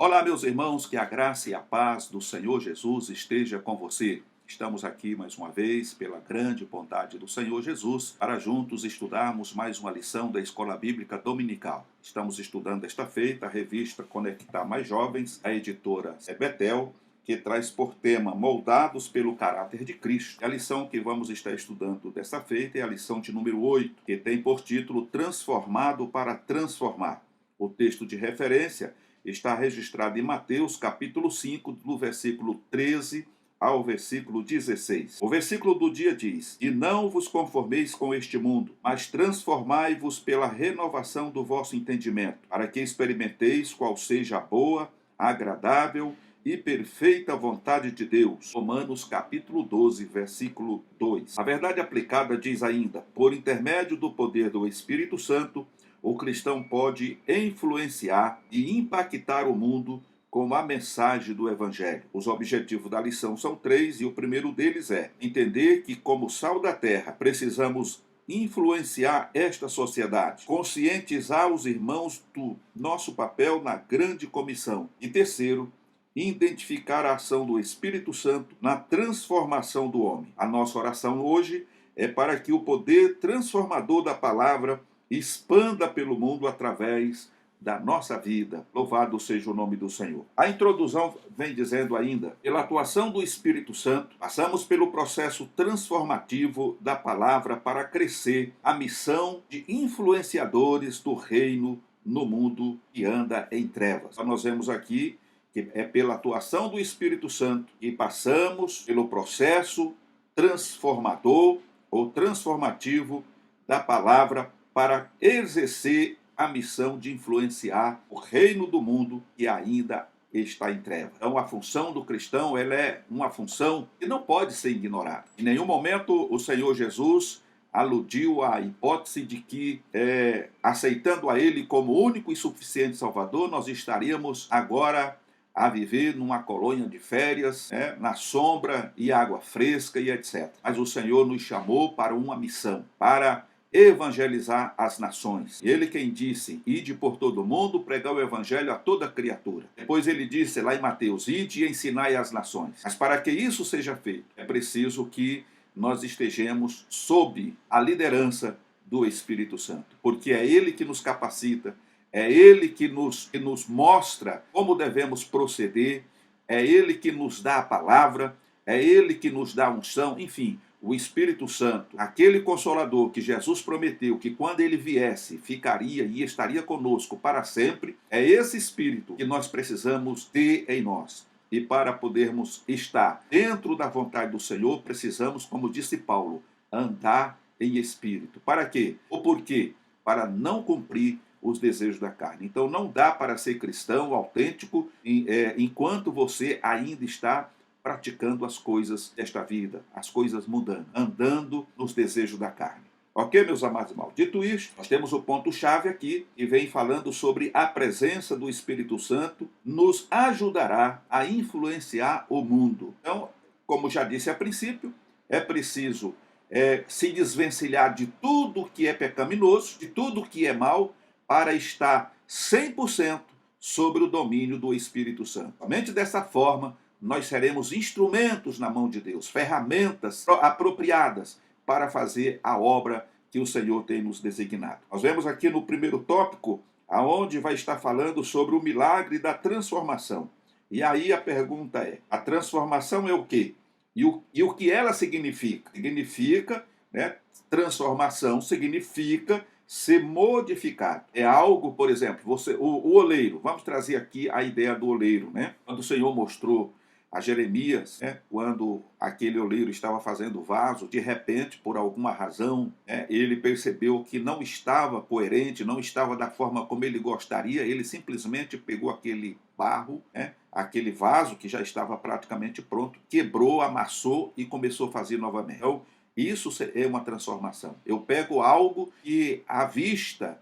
Olá, meus irmãos, que a graça e a paz do Senhor Jesus esteja com você. Estamos aqui mais uma vez, pela grande bondade do Senhor Jesus, para juntos estudarmos mais uma lição da Escola Bíblica Dominical. Estamos estudando esta feita a revista Conectar Mais Jovens, a editora Betel, que traz por tema Moldados pelo Caráter de Cristo. A lição que vamos estar estudando desta feita é a lição de número 8, que tem por título Transformado para Transformar. O texto de referência está registrado em Mateus, capítulo 5, do versículo 13 ao versículo 16. O versículo do dia diz: E não vos conformeis com este mundo, mas transformai-vos pela renovação do vosso entendimento, para que experimenteis qual seja a boa, agradável e perfeita vontade de Deus. Romanos capítulo 12, versículo 2. A verdade aplicada diz ainda: por intermédio do poder do Espírito Santo, o cristão pode influenciar e impactar o mundo com a mensagem do Evangelho. Os objetivos da lição são três, e o primeiro deles é entender que, como sal da terra, precisamos influenciar esta sociedade, conscientizar os irmãos do nosso papel na grande comissão. E terceiro, identificar a ação do Espírito Santo na transformação do homem. A nossa oração hoje é para que o poder transformador da palavra expanda pelo mundo através da nossa vida. Louvado seja o nome do Senhor. A introdução vem dizendo ainda: pela atuação do Espírito Santo, passamos pelo processo transformativo da palavra para crescer a missão de influenciadores do reino no mundo que anda em trevas. Então, nós vemos aqui que é pela atuação do Espírito Santo que passamos pelo processo transformador ou transformativo da palavra para exercer a missão de influenciar o reino do mundo que ainda está em trevas. Então, a função do cristão ela é uma função que não pode ser ignorada. Em nenhum momento o Senhor Jesus aludiu à hipótese de que, aceitando a Ele como único e suficiente Salvador, nós estaríamos agora a viver numa colônia de férias, na sombra e água fresca e etc. Mas o Senhor nos chamou para uma missão, para evangelizar as nações. Ele quem disse: ide por todo o mundo, pregar o evangelho a toda criatura. Depois ele disse lá em Mateus: ide e ensinai as nações. Mas para que isso seja feito, é preciso que nós estejamos sob a liderança do Espírito Santo, porque é Ele que nos capacita, é Ele que nos mostra como devemos proceder, é Ele que nos dá a palavra, é Ele que nos dá a unção, enfim. O Espírito Santo, aquele Consolador que Jesus prometeu que quando ele viesse, ficaria e estaria conosco para sempre, é esse Espírito que nós precisamos ter em nós. E para podermos estar dentro da vontade do Senhor, precisamos, como disse Paulo, andar em Espírito. Para quê? Ou por quê? Para não cumprir os desejos da carne. Então não dá para ser cristão autêntico enquanto você ainda está praticando as coisas desta vida, as coisas mundanas, andando nos desejos da carne. Ok, meus amados irmãos? Dito isto, nós temos o ponto-chave aqui, que vem falando sobre a presença do Espírito Santo nos ajudará a influenciar o mundo. Então, como já disse a princípio, é preciso se desvencilhar de tudo que é pecaminoso, de tudo que é mal, para estar 100% sobre o domínio do Espírito Santo. Somente dessa forma, nós seremos instrumentos na mão de Deus, ferramentas apropriadas para fazer a obra que o Senhor tem nos designado. Nós vemos aqui no primeiro tópico, aonde vai estar falando sobre o milagre da transformação. E aí a pergunta é: a transformação é o quê? E o que ela significa? Significa, transformação significa ser modificado. É algo, por exemplo, o oleiro. Vamos trazer aqui a ideia do oleiro, Quando o Senhor mostrou a Jeremias, quando aquele oleiro estava fazendo vaso, de repente, por alguma razão, ele percebeu que não estava coerente, não estava da forma como ele gostaria, ele simplesmente pegou aquele barro, aquele vaso que já estava praticamente pronto, quebrou, amassou e começou a fazer novamente. Então, isso é uma transformação. Eu pego algo que, à vista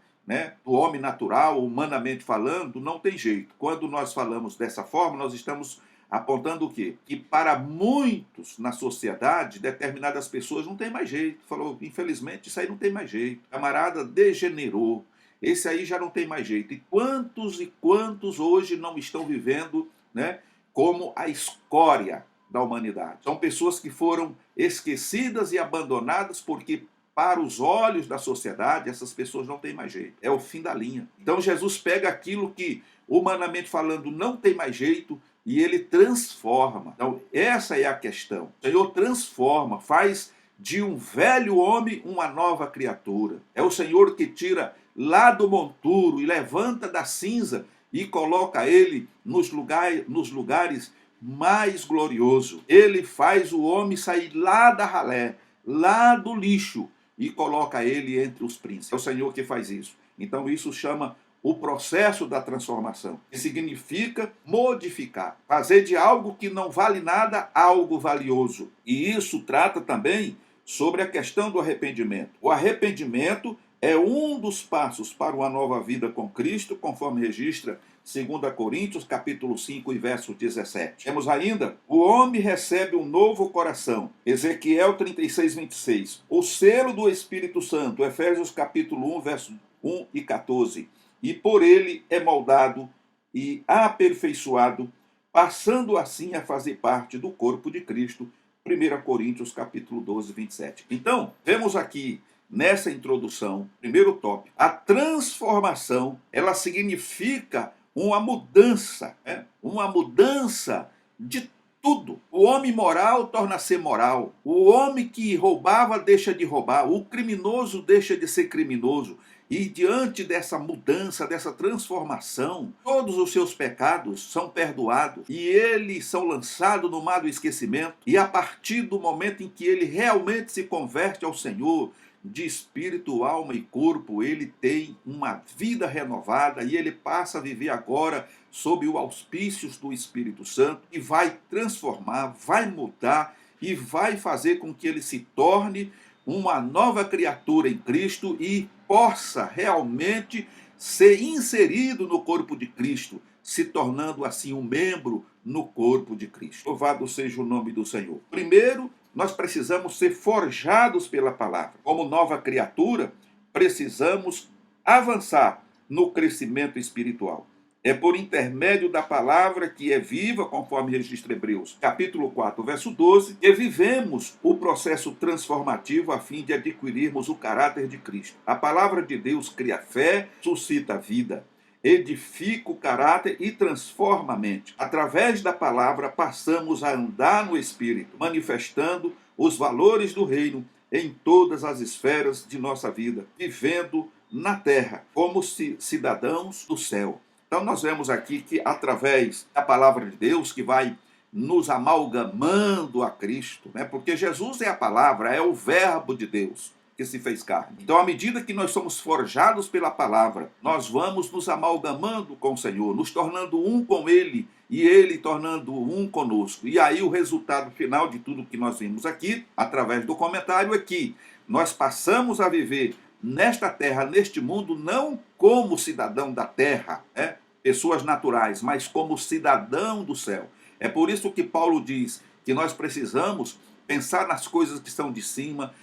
do homem natural, humanamente falando, não tem jeito. Quando nós falamos dessa forma, nós estamos apontando o quê? Que para muitos na sociedade, determinadas pessoas não tem mais jeito. Falou, infelizmente, isso aí não tem mais jeito. O camarada degenerou, esse aí já não tem mais jeito. E quantos hoje não estão vivendo, né, como a escória da humanidade? São pessoas que foram esquecidas e abandonadas porque, para os olhos da sociedade, essas pessoas não têm mais jeito. É o fim da linha. Então Jesus pega aquilo que, humanamente falando, não tem mais jeito e ele transforma. Então essa é a questão. O Senhor transforma, faz de um velho homem uma nova criatura. É o Senhor que tira lá do monturo e levanta da cinza e coloca ele nos lugares mais gloriosos. Ele faz o homem sair lá da ralé, lá do lixo, e coloca ele entre os príncipes. É o Senhor que faz isso. Então isso chama o processo da transformação, que significa modificar, fazer de algo que não vale nada algo valioso. E isso trata também sobre a questão do arrependimento. O arrependimento é um dos passos para uma nova vida com Cristo, conforme registra 2 Coríntios, capítulo 5 e verso 17. Temos ainda, o homem recebe um novo coração, Ezequiel 36, 26. O selo do Espírito Santo, Efésios capítulo 1, verso 1 e 14. E por ele é moldado e aperfeiçoado, passando assim a fazer parte do corpo de Cristo, 1 Coríntios capítulo 12, 27. Então, vemos aqui nessa introdução, primeiro tópico, a transformação, ela significa uma mudança, né? Uma mudança de tudo. O homem moral torna-se moral. O homem que roubava deixa de roubar. O criminoso deixa de ser criminoso. E diante dessa mudança, dessa transformação, todos os seus pecados são perdoados e eles são lançados no mar do esquecimento. E a partir do momento em que ele realmente se converte ao Senhor, de espírito, alma e corpo, ele tem uma vida renovada e ele passa a viver agora sob o auspícios do Espírito Santo e vai transformar, vai mudar e vai fazer com que ele se torne uma nova criatura em Cristo e possa realmente ser inserido no corpo de Cristo, se tornando assim um membro no corpo de Cristo. Louvado seja o nome do Senhor. Primeiro, nós precisamos ser forjados pela palavra. Como nova criatura, precisamos avançar no crescimento espiritual. É por intermédio da palavra que é viva, conforme registra Hebreus, capítulo 4, verso 12, que vivemos o processo transformativo a fim de adquirirmos o caráter de Cristo. A palavra de Deus cria fé, suscita vida, edifica o caráter e transforma a mente. Através da palavra, passamos a andar no Espírito, manifestando os valores do reino em todas as esferas de nossa vida, vivendo na terra como cidadãos do céu. Então nós vemos aqui que através da palavra de Deus que vai nos amalgamando a Cristo, né? Porque Jesus é a palavra, é o verbo de Deus que se fez carne. Então, à medida que nós somos forjados pela palavra, nós vamos nos amalgamando com o Senhor, nos tornando um com Ele e Ele tornando um conosco. E aí o resultado final de tudo que nós vimos aqui, através do comentário, é que nós passamos a viver nesta terra, neste mundo, não como cidadão da terra, né? Pessoas naturais, mas como cidadão do céu. É por isso que Paulo diz que nós precisamos pensar nas coisas que estão de cima,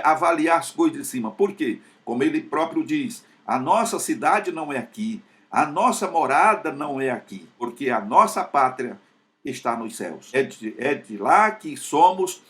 avaliar as coisas de cima. Por quê? Como ele próprio diz, a nossa cidade não é aqui, a nossa morada não é aqui, porque a nossa pátria está nos céus. É de lá que somos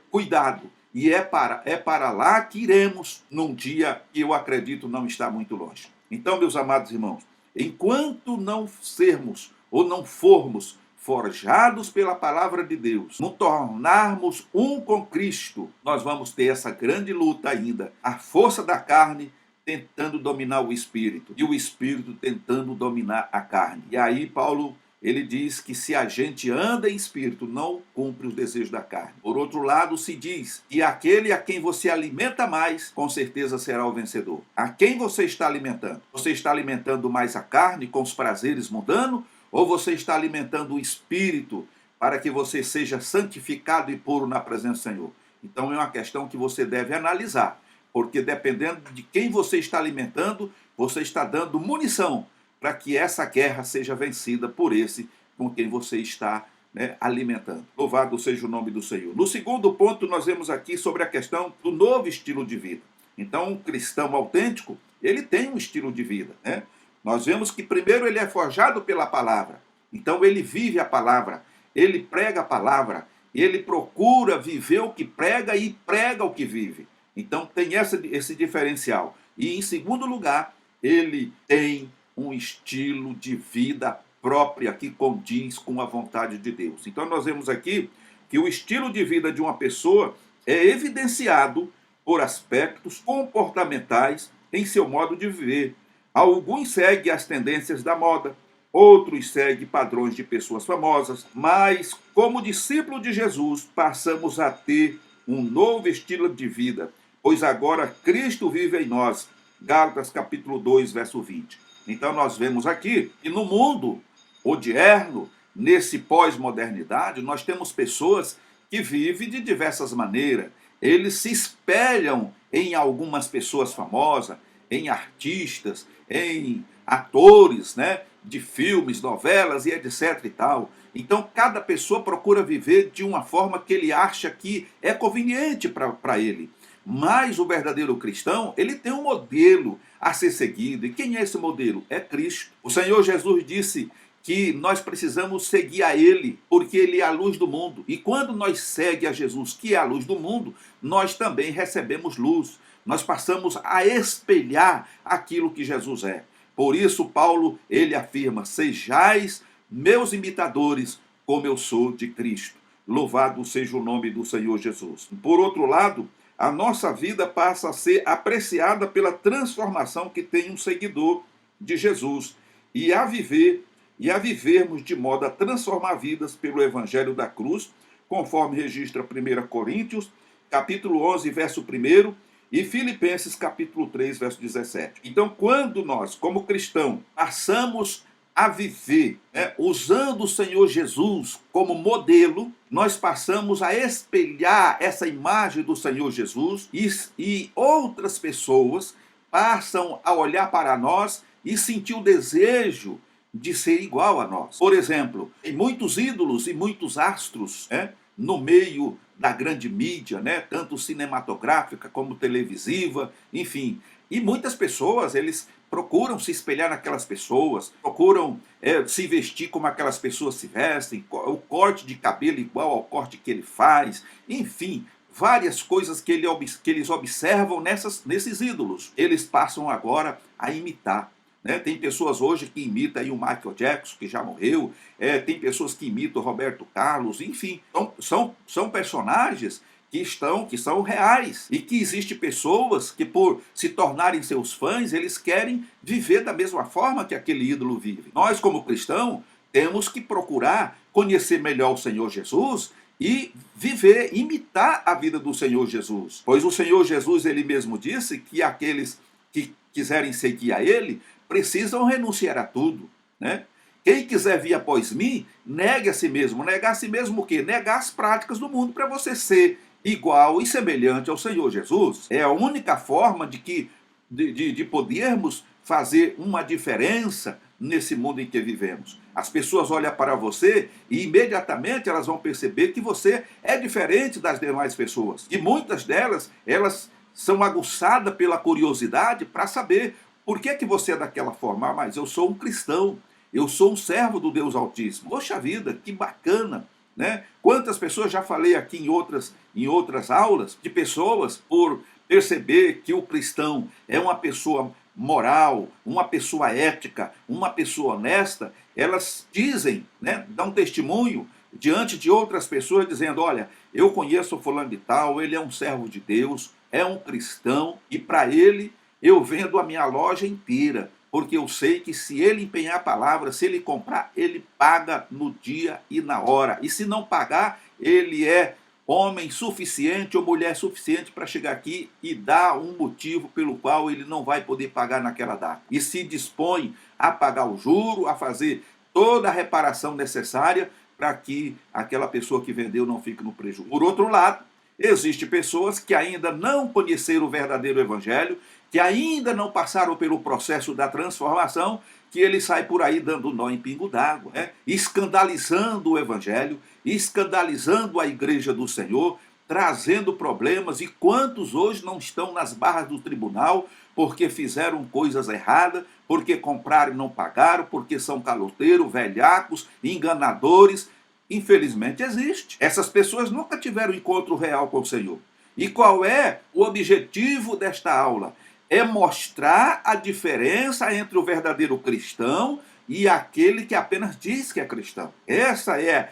cuidado. E é para lá que iremos num dia que eu acredito não está muito longe. Então, meus amados irmãos, enquanto não sermos ou não formos forjados pela palavra de Deus, nos tornarmos um com Cristo, nós vamos ter essa grande luta ainda. A força da carne tentando dominar o espírito e o espírito tentando dominar a carne. E aí Paulo, ele diz que se a gente anda em espírito, não cumpre os desejos da carne. Por outro lado, se diz que aquele a quem você alimenta mais, com certeza será o vencedor. A quem você está alimentando? Você está alimentando mais a carne com os prazeres mundanos? Ou você está alimentando o espírito para que você seja santificado e puro na presença do Senhor? Então é uma questão que você deve analisar, porque dependendo de quem você está alimentando, você está dando munição para que essa guerra seja vencida por esse com quem você está, né, alimentando. Louvado seja o nome do Senhor. No segundo ponto, nós vemos aqui sobre a questão do novo estilo de vida. Então, um cristão autêntico ele tem um estilo de vida, né? Nós vemos que primeiro ele é forjado pela palavra. Então ele vive a palavra, ele prega a palavra, ele procura viver o que prega e prega o que vive. Então tem esse diferencial. E em segundo lugar, ele tem um estilo de vida própria que condiz com a vontade de Deus. Então nós vemos aqui que o estilo de vida de uma pessoa é evidenciado por aspectos comportamentais em seu modo de viver. Alguns seguem as tendências da moda, outros seguem padrões de pessoas famosas, mas como discípulo de Jesus, passamos a ter um novo estilo de vida, pois agora Cristo vive em nós. Gálatas capítulo 2, verso 20. Então nós vemos aqui que no mundo odierno, nesse pós-modernidade, nós temos pessoas que vivem de diversas maneiras. Eles se espelham em algumas pessoas famosas, em artistas, em atores, né, de filmes, novelas e etc e tal. Então cada pessoa procura viver de uma forma que ele acha que é conveniente para ele. Mas o verdadeiro cristão, ele tem um modelo a ser seguido. E quem é esse modelo? É Cristo. O Senhor Jesus disse que nós precisamos seguir a Ele, porque Ele é a luz do mundo. E quando nós seguimos a Jesus, que é a luz do mundo, nós também recebemos luz. Nós passamos a espelhar aquilo que Jesus é. Por isso, Paulo, ele afirma, sejais meus imitadores, como eu sou de Cristo. Louvado seja o nome do Senhor Jesus. Por outro lado, a nossa vida passa a ser apreciada pela transformação que tem um seguidor de Jesus e a vivermos de modo a transformar vidas pelo Evangelho da Cruz, conforme registra 1 Coríntios, capítulo 11, verso 1, e Filipenses, capítulo 3, verso 17. Então, quando nós, como cristãos, passamos a viver, usando o Senhor Jesus como modelo, nós passamos a espelhar essa imagem do Senhor Jesus e outras pessoas passam a olhar para nós e sentir o desejo de ser igual a nós. Por exemplo, tem muitos ídolos e muitos astros no meio da grande mídia, tanto cinematográfica como televisiva, enfim. E muitas pessoas, eles procuram se espelhar naquelas pessoas, procuram se vestir como aquelas pessoas se vestem, o corte de cabelo igual ao corte que ele faz, enfim, várias coisas que eles observam nesses ídolos. Eles passam agora a imitar. Tem pessoas hoje que imitam aí o Michael Jackson, que já morreu, tem pessoas que imitam o Roberto Carlos, enfim, são personagens que são reais, e que existem pessoas que, por se tornarem seus fãs, eles querem viver da mesma forma que aquele ídolo vive. Nós, como cristãos, temos que procurar conhecer melhor o Senhor Jesus e viver, imitar a vida do Senhor Jesus. Pois o Senhor Jesus, ele mesmo disse que aqueles que quiserem seguir a ele, precisam renunciar a tudo, Quem quiser vir após mim, negue a si mesmo. Negar a si mesmo o quê? Negar as práticas do mundo para você ser igual e semelhante ao Senhor Jesus. É a única forma de podermos fazer uma diferença nesse mundo em que vivemos. As pessoas olham para você e imediatamente elas vão perceber que você é diferente das demais pessoas. E muitas delas, elas são aguçadas pela curiosidade para saber por que você é daquela forma. Mas eu sou um cristão, eu sou um servo do Deus Altíssimo. Poxa vida, que bacana! Quantas pessoas, já falei aqui em outras aulas, de pessoas, por perceber que o cristão é uma pessoa moral, uma pessoa ética, uma pessoa honesta, elas dizem, dão testemunho diante de outras pessoas, dizendo, olha, eu conheço o fulano de tal, ele é um servo de Deus, é um cristão, e para ele eu vendo a minha loja inteira, porque eu sei que se ele empenhar a palavra, se ele comprar, ele paga no dia e na hora. E se não pagar, ele é homem suficiente ou mulher suficiente para chegar aqui e dar um motivo pelo qual ele não vai poder pagar naquela data. E se dispõe a pagar o juro, a fazer toda a reparação necessária para que aquela pessoa que vendeu não fique no prejuízo. Por outro lado, existem pessoas que ainda não conheceram o verdadeiro evangelho, que ainda não passaram pelo processo da transformação, que ele sai por aí dando nó em pingo d'água, escandalizando o evangelho, escandalizando a igreja do Senhor, trazendo problemas, e quantos hoje não estão nas barras do tribunal porque fizeram coisas erradas, porque compraram e não pagaram, porque são caloteiros, velhacos, enganadores. Infelizmente existe. Essas pessoas nunca tiveram encontro real com o Senhor. E qual é o objetivo desta aula? É mostrar a diferença entre o verdadeiro cristão e aquele que apenas diz que é cristão. Essa é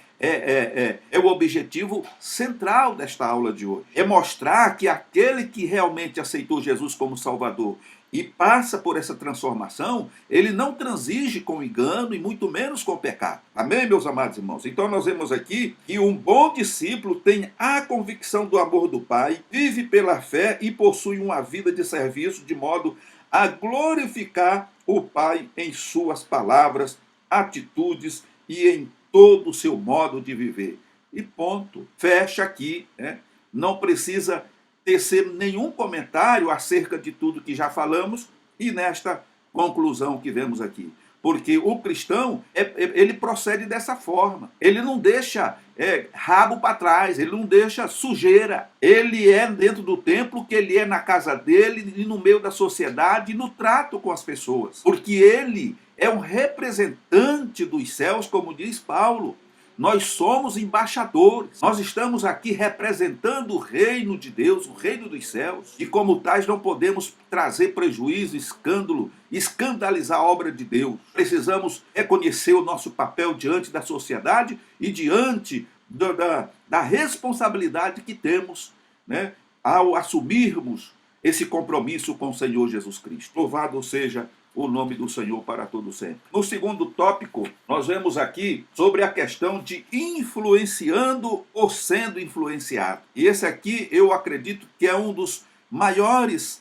o objetivo central desta aula de hoje. É mostrar que aquele que realmente aceitou Jesus como Salvador e passa por essa transformação, ele não transige com engano e muito menos com pecado. Amém, meus amados irmãos? Então nós vemos aqui que um bom discípulo tem a convicção do amor do Pai, vive pela fé e possui uma vida de serviço de modo a glorificar o Pai em suas palavras, atitudes e em todo o seu modo de viver. E ponto. Fecha aqui, né? Não precisa tecer nenhum comentário acerca de tudo que já falamos e nesta conclusão que vemos aqui. Porque o cristão, ele procede dessa forma. Ele não deixa rabo para trás, ele não deixa sujeira. Ele é dentro do templo, que ele é na casa dele e no meio da sociedade e no trato com as pessoas. Porque ele é um representante dos céus, como diz Paulo. Nós somos embaixadores. Nós estamos aqui representando o reino de Deus, o reino dos céus. E como tais não podemos trazer prejuízo, escândalo, escandalizar a obra de Deus. Precisamos reconhecer o nosso papel diante da sociedade e diante da responsabilidade que temos, né, ao assumirmos esse compromisso com o Senhor Jesus Cristo. Louvado seja o nome do Senhor para todo sempre. No segundo tópico, nós vemos aqui sobre a questão de influenciando ou sendo influenciado. E esse aqui eu acredito que é um dos maiores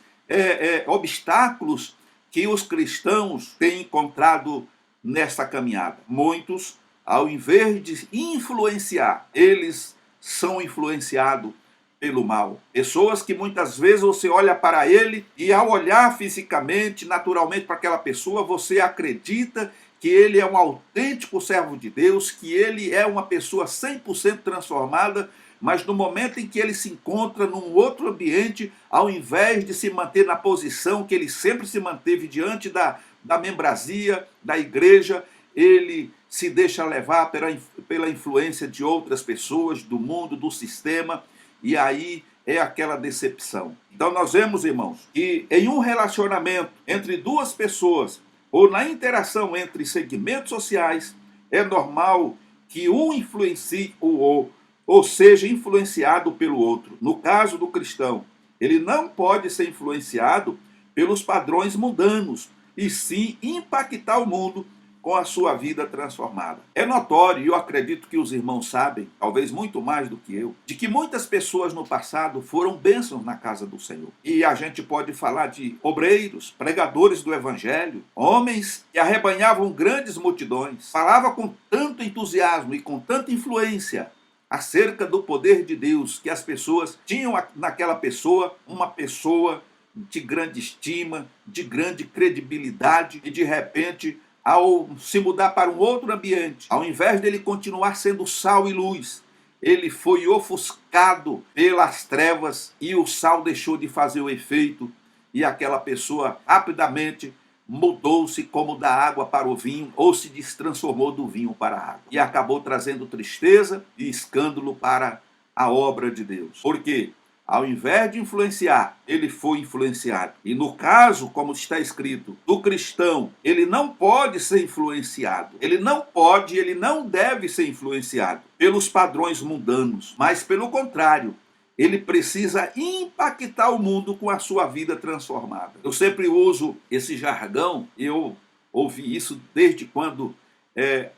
obstáculos que os cristãos têm encontrado nessa caminhada. Muitos, ao invés de influenciar, eles são influenciados pelo mal. Pessoas que muitas vezes você olha para ele e ao olhar fisicamente, naturalmente para aquela pessoa, você acredita que ele é um autêntico servo de Deus, que ele é uma pessoa 100% transformada, mas no momento em que ele se encontra num outro ambiente, ao invés de se manter na posição que ele sempre se manteve diante da membresia, da igreja, ele se deixa levar pela influência de outras pessoas, do mundo, do sistema. E aí é aquela decepção. Então nós vemos, irmãos, que em um relacionamento entre duas pessoas ou na interação entre segmentos sociais, é normal que um influencie o outro, ou seja influenciado pelo outro. No caso do cristão, ele não pode ser influenciado pelos padrões mundanos, e sim impactar o mundo com a sua vida transformada. É notório, e eu acredito que os irmãos sabem, talvez muito mais do que eu, de que muitas pessoas no passado foram bênçãos na casa do Senhor. E a gente pode falar de obreiros, pregadores do evangelho, homens que arrebanhavam grandes multidões, falava com tanto entusiasmo e com tanta influência acerca do poder de Deus, que as pessoas tinham naquela pessoa uma pessoa de grande estima, de grande credibilidade, e de repente, ao se mudar para um outro ambiente, ao invés dele continuar sendo sal e luz, ele foi ofuscado pelas trevas e o sal deixou de fazer o efeito e aquela pessoa rapidamente mudou-se como da água para o vinho ou se destransformou do vinho para a água e acabou trazendo tristeza e escândalo para a obra de Deus. Por quê? Ao invés de influenciar, ele foi influenciado. E no caso, como está escrito, do cristão, ele não pode ser influenciado. Ele não deve ser influenciado pelos padrões mundanos. Mas, pelo contrário, ele precisa impactar o mundo com a sua vida transformada. Eu sempre uso esse jargão, eu ouvi isso desde quando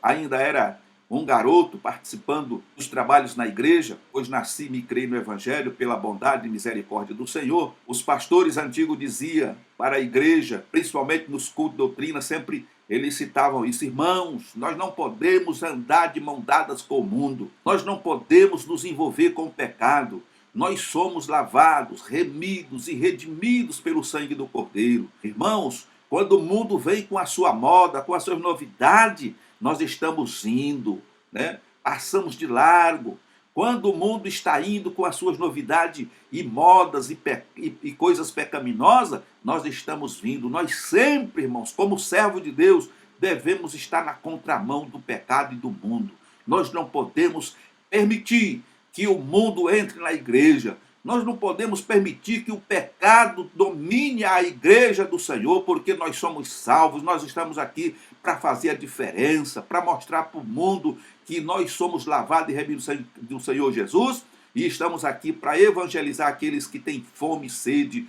ainda era um garoto participando dos trabalhos na igreja, pois nasci e me criei no evangelho pela bondade e misericórdia do Senhor. Os pastores antigos diziam para a igreja, principalmente nos cultos de doutrina, sempre eles citavam isso: irmãos, nós não podemos andar de mão dadas com o mundo, nós não podemos nos envolver com o pecado, nós somos lavados, remidos e redimidos pelo sangue do Cordeiro. Irmãos, quando o mundo vem com a sua moda, com as suas novidades, nós estamos indo, né? Passamos de largo, quando o mundo está indo com as suas novidades e modas e coisas pecaminosas, nós estamos vindo. Nós sempre, irmãos, como servo de Deus, devemos estar na contramão do pecado e do mundo. Nós não podemos permitir que o mundo entre na igreja. Nós não podemos permitir que o pecado domine a igreja do Senhor, porque nós somos salvos, nós estamos aqui para fazer a diferença, para mostrar para o mundo que nós somos lavados e remidos do Senhor Jesus, e estamos aqui para evangelizar aqueles que têm fome e sede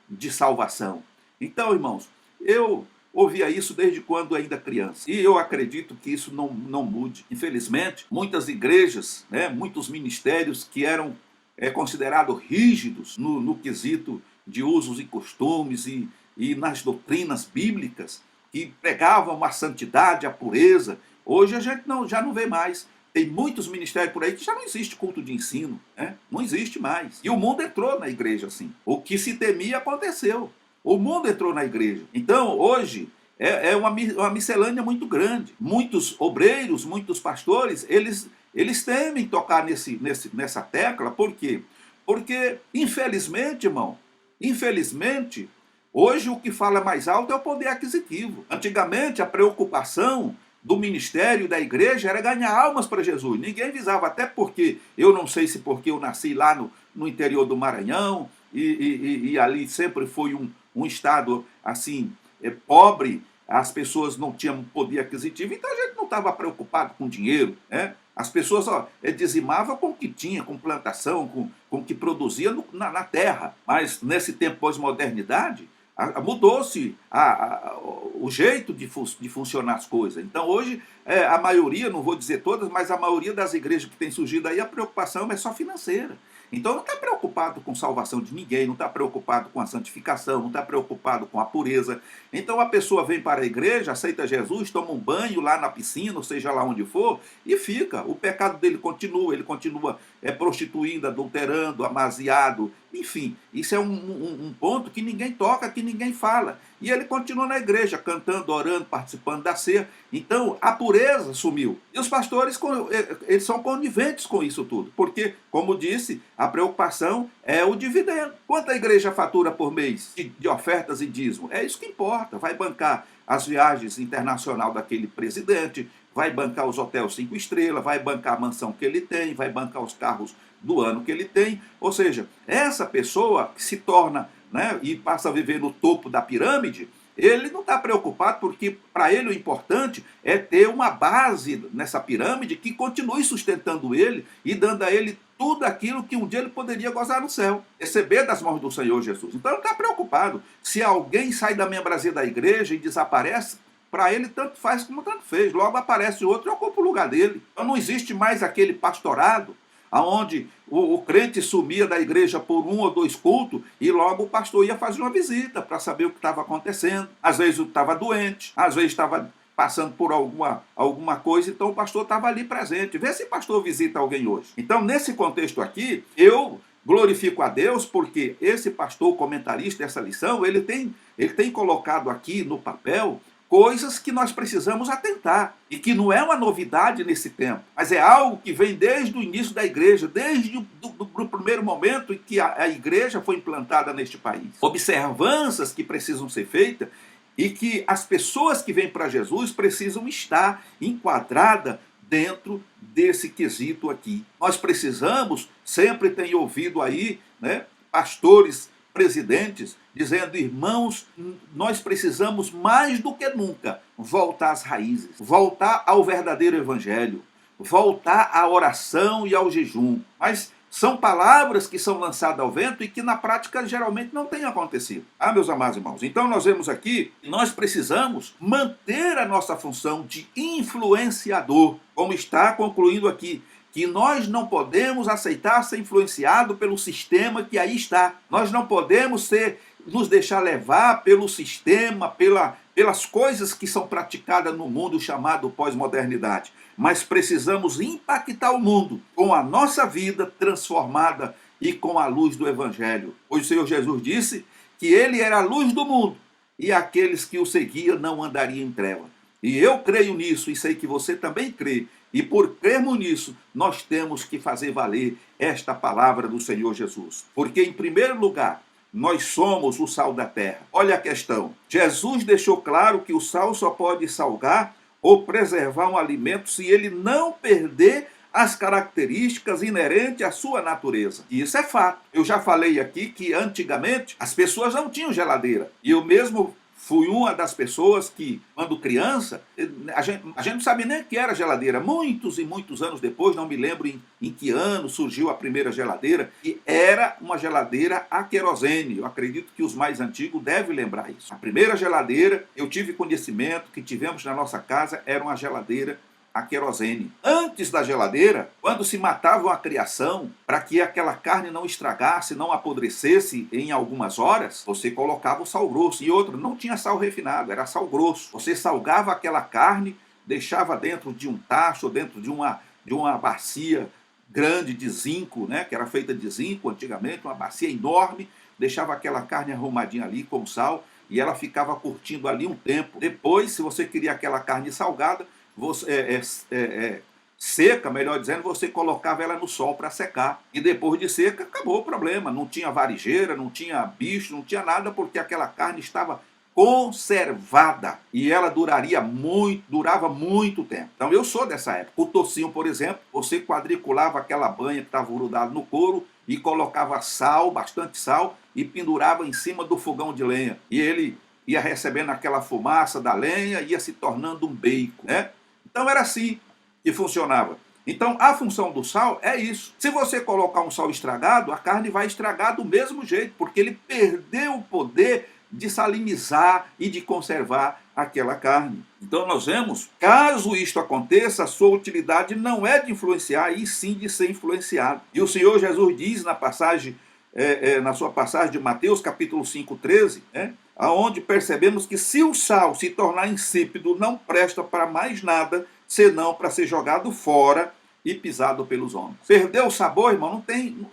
de salvação. Então, irmãos, eu ouvia isso desde quando ainda criança. E eu acredito que isso não mude. Infelizmente, muitas igrejas, muitos ministérios que eram considerados rígidos no quesito de usos e costumes e nas doutrinas bíblicas, que pregavam a santidade, a pureza, hoje a gente já não vê mais. Tem muitos ministérios por aí que já não existe culto de ensino, não existe mais. E o mundo entrou na igreja assim. O que se temia aconteceu. O mundo entrou na igreja. Então, hoje, é uma miscelânea muito grande. Muitos obreiros, muitos pastores, eles temem tocar nessa tecla. Por quê? Porque, infelizmente, irmão, hoje o que fala mais alto é o poder aquisitivo. Antigamente, a preocupação do ministério da igreja era ganhar almas para Jesus. Ninguém visava, até porque, eu não sei se porque eu nasci lá no interior do Maranhão, e ali sempre foi um estado assim, pobre, as pessoas não tinham poder aquisitivo, então a gente não estava preocupado com dinheiro, As pessoas dizimavam com o que tinha, com plantação, com o que produzia na terra. Mas nesse tempo pós-modernidade, mudou-se o jeito de funcionar as coisas. Então hoje, a maioria, não vou dizer todas, mas a maioria das igrejas que tem surgido aí, a preocupação é só financeira. Então não está preocupado com salvação de ninguém, não está preocupado com a santificação, não está preocupado com a pureza. Então a pessoa vem para a igreja, aceita Jesus, toma um banho lá na piscina, ou seja lá onde for, e fica. O pecado dele continua, ele continua prostituindo, adulterando, amaziado, enfim. Isso é um ponto que ninguém toca, que ninguém fala. E ele continua na igreja, cantando, orando, participando da ceia. Então, a pureza sumiu. E os pastores, eles são coniventes com isso tudo. Porque, como disse, a preocupação é o dividendo. Quanto a igreja fatura por mês de ofertas e dízimo? É isso que importa. Vai bancar as viagens internacionais daquele presidente, vai bancar os hotéis 5 estrelas, vai bancar a mansão que ele tem, vai bancar os carros do ano que ele tem. Ou seja, essa pessoa que se torna, e passa a viver no topo da pirâmide, ele não está preocupado, porque para ele o importante é ter uma base nessa pirâmide que continue sustentando ele e dando a ele tudo aquilo que um dia ele poderia gozar no céu, receber das mãos do Senhor Jesus. Então ele não está preocupado. Se alguém sai da membresia da igreja e desaparece, para ele tanto faz como tanto fez. Logo aparece outro e ocupa o lugar dele. Então não existe mais aquele pastorado onde o crente sumia da igreja por 1 ou 2 cultos e logo o pastor ia fazer uma visita para saber o que estava acontecendo. Às vezes estava doente, às vezes estava passando por alguma coisa, então o pastor estava ali presente. Vê se o pastor visita alguém hoje. Então, nesse contexto aqui, eu glorifico a Deus porque esse pastor comentarista dessa lição, ele tem colocado aqui no papel coisas que nós precisamos atentar e que não é uma novidade nesse tempo, mas é algo que vem desde o início da igreja, desde o primeiro momento em que a igreja foi implantada neste país. Observâncias que precisam ser feitas e que as pessoas que vêm para Jesus precisam estar enquadradas dentro desse quesito aqui. Nós precisamos, sempre tenho ouvido aí, pastores, presidentes, dizendo: irmãos, nós precisamos mais do que nunca voltar às raízes, voltar ao verdadeiro evangelho, voltar à oração e ao jejum. Mas são palavras que são lançadas ao vento e que na prática geralmente não têm acontecido. Meus amados irmãos, então nós vemos aqui que nós precisamos manter a nossa função de influenciador, como está concluindo aqui, que nós não podemos aceitar ser influenciado pelo sistema que aí está. Nós não podemos nos deixar levar pelo sistema, pelas coisas que são praticadas no mundo chamado pós-modernidade. Mas precisamos impactar o mundo com a nossa vida transformada e com a luz do Evangelho. Pois o Senhor Jesus disse que Ele era a luz do mundo e aqueles que o seguiam não andariam em trevas. E eu creio nisso e sei que você também crê, E por crermos nisso, nós temos que fazer valer esta palavra do Senhor Jesus. Porque, em primeiro lugar, nós somos o sal da terra. Olha a questão. Jesus deixou claro que o sal só pode salgar ou preservar um alimento se ele não perder as características inerentes à sua natureza. E isso é fato. Eu já falei aqui que antigamente as pessoas não tinham geladeira. E eu mesmo fui uma das pessoas que, quando criança, a gente não sabe nem o que era geladeira. Muitos e muitos anos depois, não me lembro em que ano surgiu a primeira geladeira, e era uma geladeira a querosene. Eu acredito que os mais antigos devem lembrar isso. A primeira geladeira, eu tive conhecimento que tivemos na nossa casa, era uma geladeira a querosene. Antes da geladeira, quando se matava uma criação, para que aquela carne não estragasse, não apodrecesse em algumas horas, você colocava o sal grosso. E outra, não tinha sal refinado, era sal grosso. Você salgava aquela carne, deixava dentro de um tacho, dentro de uma bacia grande de zinco, né, que era feita de zinco antigamente, uma bacia enorme, deixava aquela carne arrumadinha ali com sal, e ela ficava curtindo ali um tempo. Depois, se você queria aquela carne salgada, seca, melhor dizendo, você colocava ela no sol para secar. E depois de seca, acabou o problema. Não tinha varigeira, não tinha bicho, não tinha nada, porque aquela carne estava conservada. E ela durava muito tempo. Então eu sou dessa época. O tocinho, por exemplo, você quadriculava aquela banha que estava grudada no couro e colocava sal, bastante sal, e pendurava em cima do fogão de lenha. E ele ia recebendo aquela fumaça da lenha, ia se tornando um bacon, né? Então era assim que funcionava. Então a função do sal é isso. Se você colocar um sal estragado, a carne vai estragar do mesmo jeito, porque ele perdeu o poder de salinizar e de conservar aquela carne. Então nós vemos, caso isto aconteça, a sua utilidade não é de influenciar, e sim de ser influenciado. E o Senhor Jesus diz na passagem, na sua passagem de Mateus, capítulo 5,13, aonde percebemos que se o sal se tornar insípido, não presta para mais nada, senão para ser jogado fora e pisado pelos homens. Perdeu o sabor, irmão,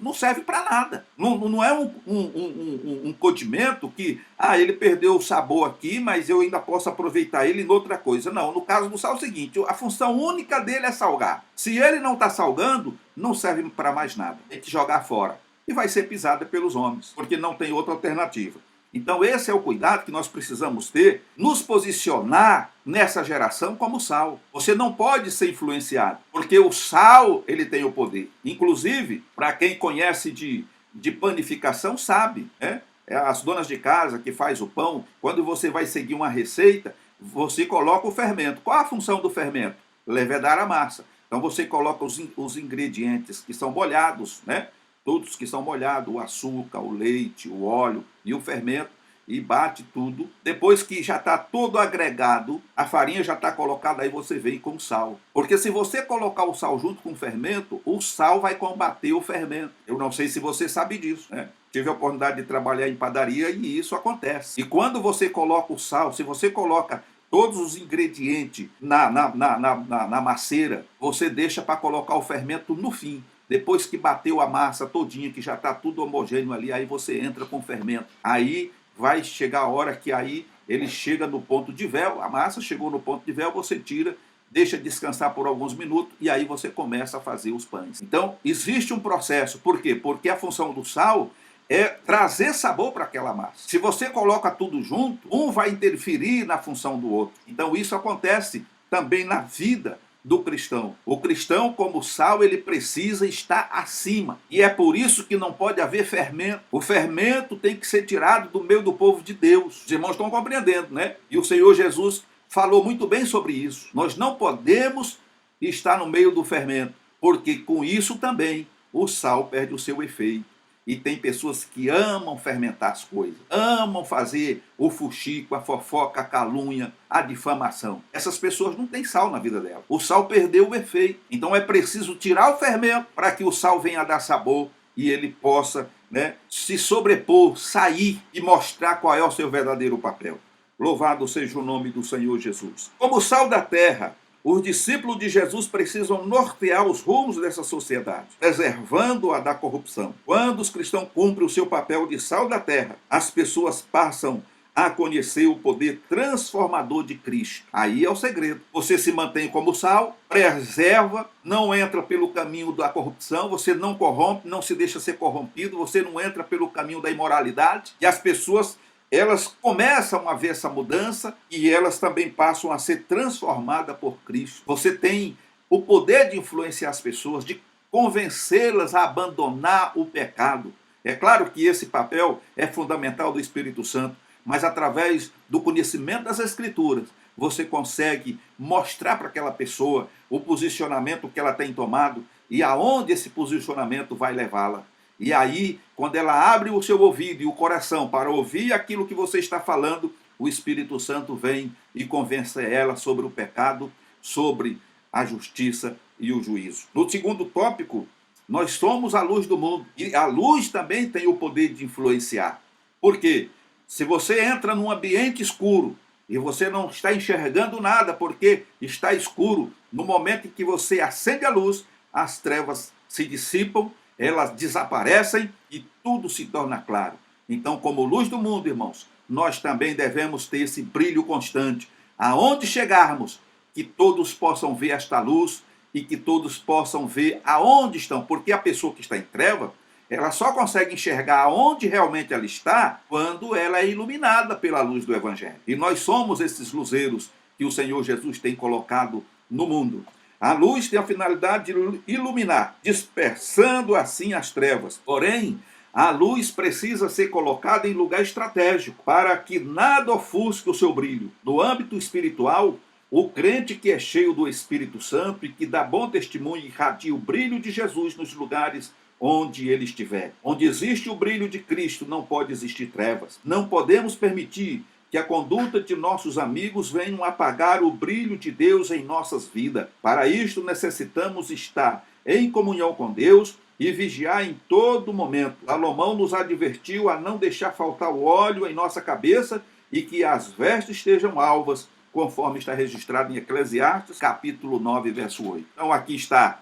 não serve para nada. Não é um condimento que, ele perdeu o sabor aqui, mas eu ainda posso aproveitar ele em outra coisa. Não, no caso do sal é o seguinte, a função única dele é salgar. Se ele não está salgando, não serve para mais nada. Tem que jogar fora. E vai ser pisada pelos homens, porque não tem outra alternativa. Então esse é o cuidado que nós precisamos ter, nos posicionar nessa geração como sal. Você não pode ser influenciado, porque o sal ele tem o poder. Inclusive, para quem conhece de panificação sabe, né? As donas de casa que faz o pão, quando você vai seguir uma receita, você coloca o fermento. Qual a função do fermento? Levedar a massa. Então você coloca os ingredientes que são molhados, né? Todos que são molhados, o açúcar, o leite, o óleo e o fermento, e bate tudo. Depois que já está todo agregado, a farinha já está colocada, aí você vem com sal. Porque se você colocar o sal junto com o fermento, o sal vai combater o fermento. Eu não sei se você sabe disso, né? Tive a oportunidade de trabalhar em padaria e isso acontece. E quando você coloca o sal, se você coloca todos os ingredientes na maceira, você deixa para colocar o fermento no fim. Depois que bateu a massa todinha, que já está tudo homogêneo ali, aí você entra com o fermento. Aí vai chegar a hora que aí ele chega no ponto de véu, a massa chegou no ponto de véu, você tira, deixa descansar por alguns minutos e aí você começa a fazer os pães. Então, existe um processo. Por quê? Porque a função do sal é trazer sabor para aquela massa. Se você coloca tudo junto, um vai interferir na função do outro. Então, isso acontece também na vida do cristão. O cristão, como sal, ele precisa estar acima. E é por isso que não pode haver fermento. O fermento tem que ser tirado do meio do povo de Deus. Os irmãos estão compreendendo, né? E o Senhor Jesus falou muito bem sobre isso. Nós não podemos estar no meio do fermento, porque com isso também o sal perde o seu efeito. E tem pessoas que amam fermentar as coisas, amam fazer o fuxico, a fofoca, a calúnia, a difamação. Essas pessoas não têm sal na vida delas. O sal perdeu o efeito. Então é preciso tirar o fermento para que o sal venha a dar sabor e ele possa, né, se sobrepor, sair e mostrar qual é o seu verdadeiro papel. Louvado seja o nome do Senhor Jesus. Como sal da terra, os discípulos de Jesus precisam nortear os rumos dessa sociedade, preservando-a da corrupção. Quando os cristãos cumprem o seu papel de sal da terra, as pessoas passam a conhecer o poder transformador de Cristo. Aí é o segredo. Você se mantém como sal, preserva, não entra pelo caminho da corrupção, você não corrompe, não se deixa ser corrompido, você não entra pelo caminho da imoralidade, e as pessoas, elas começam a ver essa mudança e elas também passam a ser transformadas por Cristo. Você tem o poder de influenciar as pessoas, de convencê-las a abandonar o pecado. É claro que esse papel é fundamental do Espírito Santo, mas através do conhecimento das Escrituras, você consegue mostrar para aquela pessoa o posicionamento que ela tem tomado e aonde esse posicionamento vai levá-la. E aí, quando ela abre o seu ouvido e o coração para ouvir aquilo que você está falando, o Espírito Santo vem e convence ela sobre o pecado, sobre a justiça e o juízo. No segundo tópico, nós somos a luz do mundo. E a luz também tem o poder de influenciar. Por quê? Se você entra num ambiente escuro e você não está enxergando nada porque está escuro, no momento em que você acende a luz, as trevas se dissipam, elas desaparecem e tudo se torna claro. Então, como luz do mundo, irmãos, nós também devemos ter esse brilho constante. Aonde chegarmos, que todos possam ver esta luz e que todos possam ver aonde estão, porque a pessoa que está em treva, ela só consegue enxergar aonde realmente ela está quando ela é iluminada pela luz do Evangelho. E nós somos esses luzeiros que o Senhor Jesus tem colocado no mundo. A luz tem a finalidade de iluminar, dispersando assim as trevas. Porém, a luz precisa ser colocada em lugar estratégico para que nada ofusque o seu brilho. No âmbito espiritual, o crente que é cheio do Espírito Santo e que dá bom testemunho e irradia o brilho de Jesus nos lugares onde ele estiver. Onde existe o brilho de Cristo, não pode existir trevas. Não podemos permitir que a conduta de nossos amigos venham apagar o brilho de Deus em nossas vidas. Para isto, necessitamos estar em comunhão com Deus e vigiar em todo momento. Salomão nos advertiu a não deixar faltar o óleo em nossa cabeça e que as vestes estejam alvas, conforme está registrado em Eclesiastes, capítulo 9, verso 8. Então aqui está,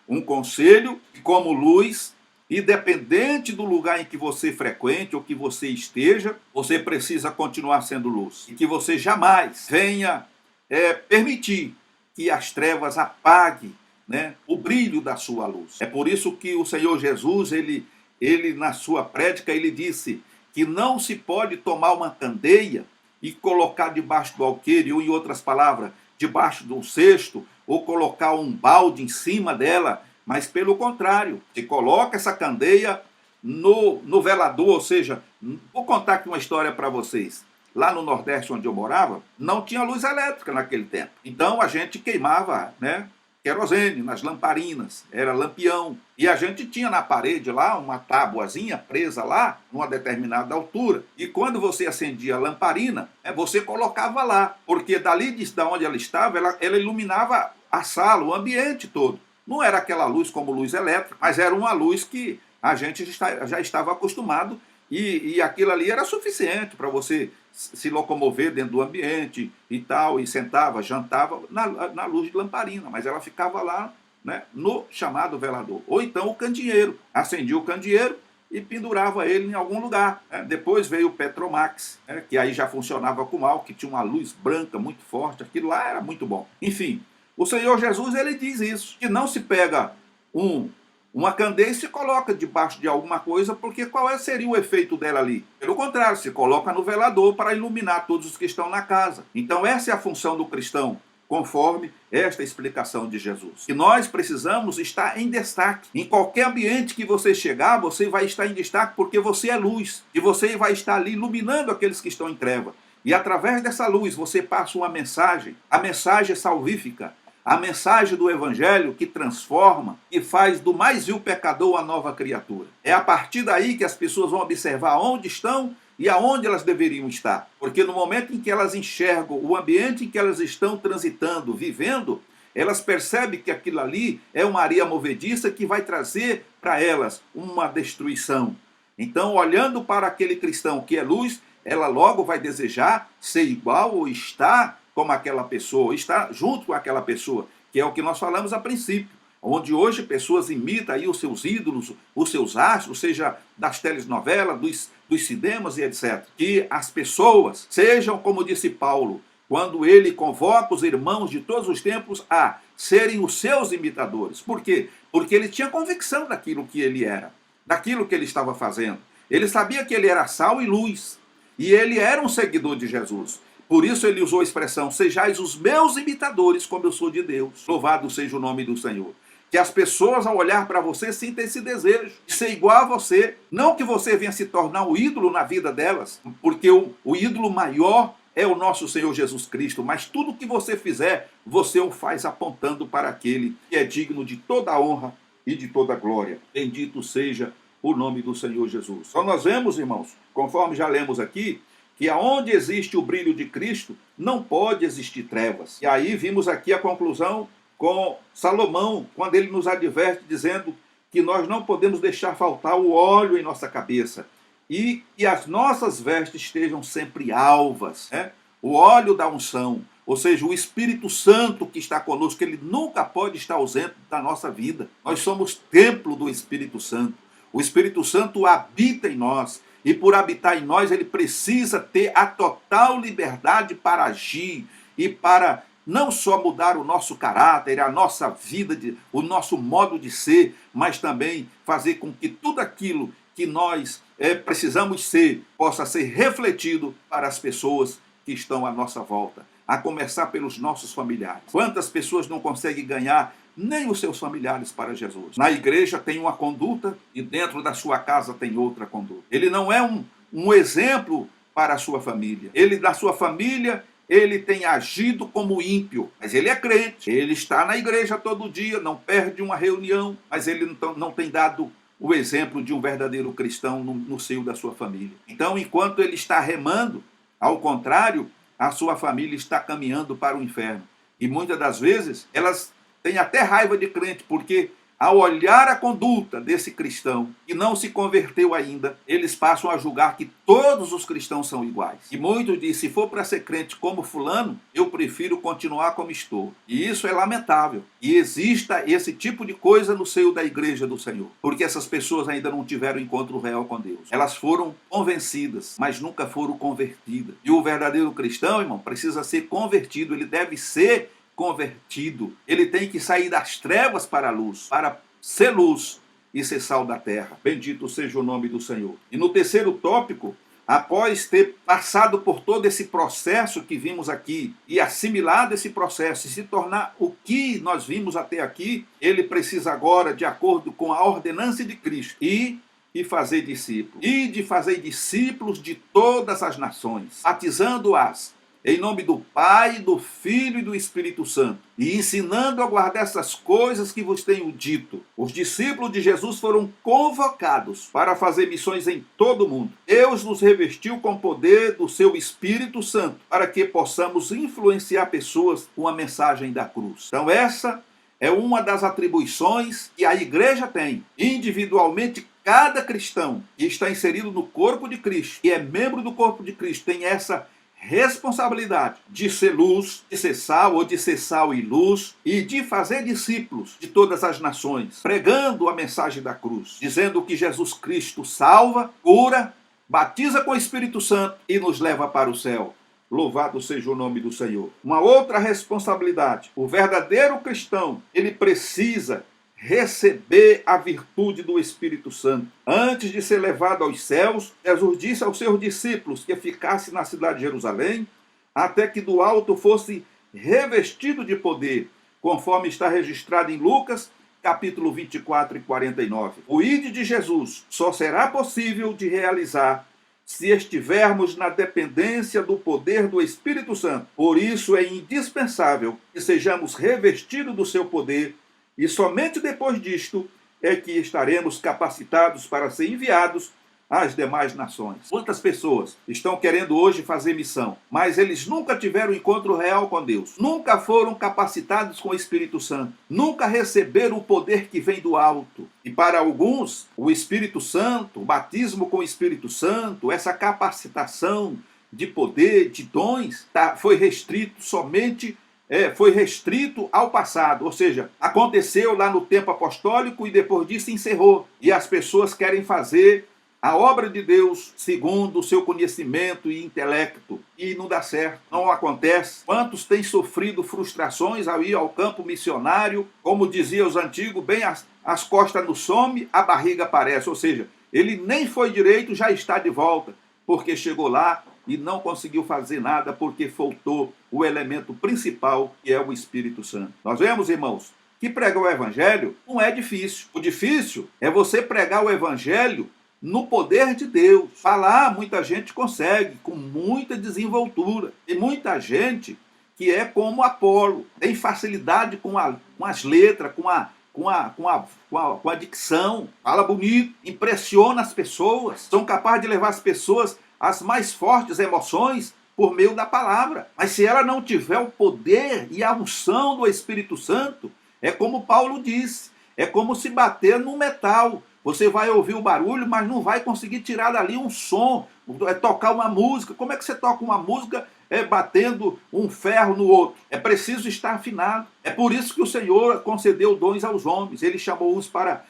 um conselho como luz, independente do lugar em que você frequente ou que você esteja, você precisa continuar sendo luz. E que você jamais venha permitir que as trevas apaguem o brilho da sua luz. É por isso que o Senhor Jesus, ele na sua prédica, ele disse que não se pode tomar uma candeia e colocar debaixo do alqueire, ou em outras palavras, debaixo de um cesto, ou colocar um balde em cima dela, mas pelo contrário, se coloca essa candeia no velador, ou seja, vou contar aqui uma história para vocês. Lá no Nordeste, onde eu morava, não tinha luz elétrica naquele tempo. Então a gente queimava, querosene nas lamparinas, era lampião. E a gente tinha na parede lá uma tábuazinha presa lá, numa determinada altura. E quando você acendia a lamparina, você colocava lá, porque dali de onde ela estava, ela iluminava a sala, o ambiente todo. Não era aquela luz como luz elétrica, mas era uma luz que a gente já estava acostumado e aquilo ali era suficiente para você se locomover dentro do ambiente e tal, e sentava, jantava na luz de lamparina, mas ela ficava lá no chamado velador. Ou então o candeeiro, acendia o candeeiro e pendurava ele em algum lugar. Depois veio o Petromax, que aí já funcionava com álcool, que tinha uma luz branca muito forte, aquilo lá era muito bom. Enfim, o Senhor Jesus, ele diz isso, que não se pega uma candeia e se coloca debaixo de alguma coisa, porque qual seria o efeito dela ali? Pelo contrário, se coloca no velador para iluminar todos os que estão na casa. Então essa é a função do cristão, conforme esta explicação de Jesus. E nós precisamos estar em destaque. Em qualquer ambiente que você chegar, você vai estar em destaque porque você é luz. E você vai estar ali iluminando aqueles que estão em treva. E através dessa luz você passa uma mensagem, a mensagem salvífica, a mensagem do Evangelho que transforma e faz do mais vil pecador a nova criatura. É a partir daí que as pessoas vão observar onde estão e aonde elas deveriam estar. Porque no momento em que elas enxergam o ambiente em que elas estão transitando, vivendo, elas percebem que aquilo ali é uma areia movediça que vai trazer para elas uma destruição. Então, olhando para aquele cristão que é luz, ela logo vai desejar ser igual ou estar como aquela pessoa, estar junto com aquela pessoa, que é o que nós falamos a princípio, onde hoje pessoas imitam aí os seus ídolos, os seus astros, seja das telenovelas, dos cinemas e etc. Que as pessoas sejam, como disse Paulo, quando ele convoca os irmãos de todos os tempos a serem os seus imitadores. Por quê? Porque ele tinha convicção daquilo que ele era, daquilo que ele estava fazendo. Ele sabia que ele era sal e luz, e ele era um seguidor de Jesus. Por isso ele usou a expressão: sejais os meus imitadores, como eu sou de Deus. Louvado seja o nome do Senhor. Que as pessoas, ao olhar para você, sintam esse desejo de ser igual a você. Não que você venha se tornar um ídolo na vida delas, porque o ídolo maior é o nosso Senhor Jesus Cristo, mas tudo que você fizer, você o faz apontando para aquele que é digno de toda a honra e de toda a glória. Bendito seja o nome do Senhor Jesus. Então nós vemos, irmãos, conforme já lemos aqui, que aonde existe o brilho de Cristo, não pode existir trevas. E aí vimos aqui a conclusão com Salomão, quando ele nos adverte dizendo que nós não podemos deixar faltar o óleo em nossa cabeça e que as nossas vestes estejam sempre alvas, né? O óleo da unção, ou seja, o Espírito Santo que está conosco, ele nunca pode estar ausente da nossa vida. Nós somos templo do Espírito Santo. O Espírito Santo habita em nós, e por habitar em nós, ele precisa ter a total liberdade para agir e para não só mudar o nosso caráter, a nossa vida, o nosso modo de ser, mas também fazer com que tudo aquilo que nós precisamos ser possa ser refletido para as pessoas que estão à nossa volta, a começar pelos nossos familiares. Quantas pessoas não conseguem ganhar nem os seus familiares para Jesus? Na igreja tem uma conduta e dentro da sua casa tem outra conduta. Ele não é um exemplo para a sua família. Ele, da sua família, ele tem agido como ímpio, mas ele é crente. Ele está na igreja todo dia, não perde uma reunião, mas ele não tem dado o exemplo de um verdadeiro cristão no seio da sua família. Então, enquanto ele está remando, ao contrário, a sua família está caminhando para o inferno. E muitas das vezes, elas têm até raiva de crente, porque ao olhar a conduta desse cristão que não se converteu ainda, eles passam a julgar que todos os cristãos são iguais. E muitos dizem: se for para ser crente como fulano, eu prefiro continuar como estou. E isso é lamentável. E exista esse tipo de coisa no seio da igreja do Senhor, porque essas pessoas ainda não tiveram encontro real com Deus. Elas foram convencidas, mas nunca foram convertidas. E o verdadeiro cristão, irmão, precisa ser convertido. Ele deve ser convertido. Ele tem que sair das trevas para a luz, para ser luz e ser sal da terra. Bendito seja o nome do Senhor. E no terceiro tópico, após ter passado por todo esse processo que vimos aqui e assimilado esse processo e se tornar o que nós vimos até aqui, ele precisa agora, de acordo com a ordenança de Cristo, e fazer discípulos. E de fazer discípulos de todas as nações, batizando-as em nome do Pai, do Filho e do Espírito Santo, e ensinando a guardar essas coisas que vos tenho dito. Os discípulos de Jesus foram convocados para fazer missões em todo o mundo. Deus nos revestiu com o poder do seu Espírito Santo, para que possamos influenciar pessoas com a mensagem da cruz. Então essa é uma das atribuições que a igreja tem. Individualmente, cada cristão que está inserido no corpo de Cristo, e é membro do corpo de Cristo, tem essa responsabilidade de ser luz, de ser sal, ou de ser sal e luz, e de fazer discípulos de todas as nações, pregando a mensagem da cruz, dizendo que Jesus Cristo salva, cura, batiza com o Espírito Santo e nos leva para o céu. Louvado seja o nome do Senhor. Uma outra responsabilidade: o verdadeiro cristão, ele precisa receber a virtude do Espírito Santo. Antes de ser levado aos céus, Jesus disse aos seus discípulos que ficasse na cidade de Jerusalém, até que do alto fosse revestido de poder, conforme está registrado em Lucas, capítulo 24 e 49. O ide de Jesus só será possível de realizar se estivermos na dependência do poder do Espírito Santo. Por isso é indispensável que sejamos revestidos do seu poder, e somente depois disto é que estaremos capacitados para ser enviados às demais nações. Quantas pessoas estão querendo hoje fazer missão, mas eles nunca tiveram encontro real com Deus, nunca foram capacitados com o Espírito Santo, nunca receberam o poder que vem do alto. E para alguns, o Espírito Santo, o batismo com o Espírito Santo, essa capacitação de poder, de dons, foi restrito ao passado, ou seja, aconteceu lá no tempo apostólico e depois disso encerrou. E as pessoas querem fazer a obra de Deus segundo o seu conhecimento e intelecto. E não dá certo, não acontece. Quantos têm sofrido frustrações ao ir ao campo missionário? Como dizia os antigos, bem as costas não some, a barriga aparece. Ou seja, ele nem foi direito, já está de volta, porque chegou lá e não conseguiu fazer nada, porque faltou o elemento principal, que é o Espírito Santo. Nós vemos, irmãos, que pregar o Evangelho não é difícil. O difícil é você pregar o Evangelho no poder de Deus. Falar, muita gente consegue, com muita desenvoltura. Tem muita gente que é como Apolo, tem facilidade com as letras, com a dicção, fala bonito, impressiona as pessoas, são capazes de levar as pessoas às mais fortes emoções por meio da palavra. Mas se ela não tiver o poder e a unção do Espírito Santo, é como Paulo disse, é como se bater no metal. Você vai ouvir o barulho, mas não vai conseguir tirar dali um som, tocar uma música. Como é que você toca uma música batendo um ferro no outro? É preciso estar afinado. É por isso que o Senhor concedeu dons aos homens. Ele chamou uns para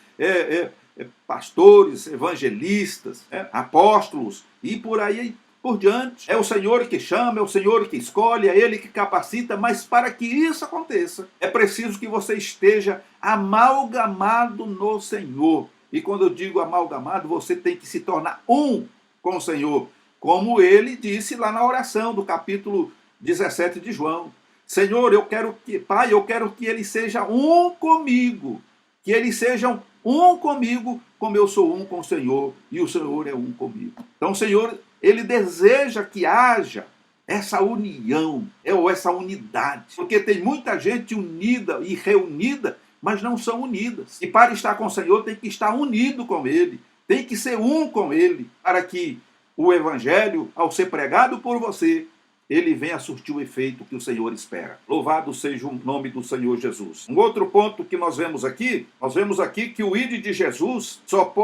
pastores, evangelistas, apóstolos e por aí por diante. É o Senhor que chama, é o Senhor que escolhe, é Ele que capacita, mas para que isso aconteça, é preciso que você esteja amalgamado no Senhor. E quando eu digo amalgamado, você tem que se tornar um com o Senhor, como ele disse lá na oração do capítulo 17 de João. Senhor, Pai, eu quero que ele seja um comigo, que eles sejam um comigo, como eu sou um com o Senhor, e o Senhor é um comigo. Então o Senhor, ele deseja que haja essa união, ou essa unidade, porque tem muita gente unida e reunida, mas não são unidas. E para estar com o Senhor tem que estar unido com Ele, tem que ser um com Ele, para que o Evangelho, ao ser pregado por você, ele venha surtir o efeito que o Senhor espera. Louvado seja o nome do Senhor Jesus. Um outro ponto que nós vemos aqui que o ID de Jesus só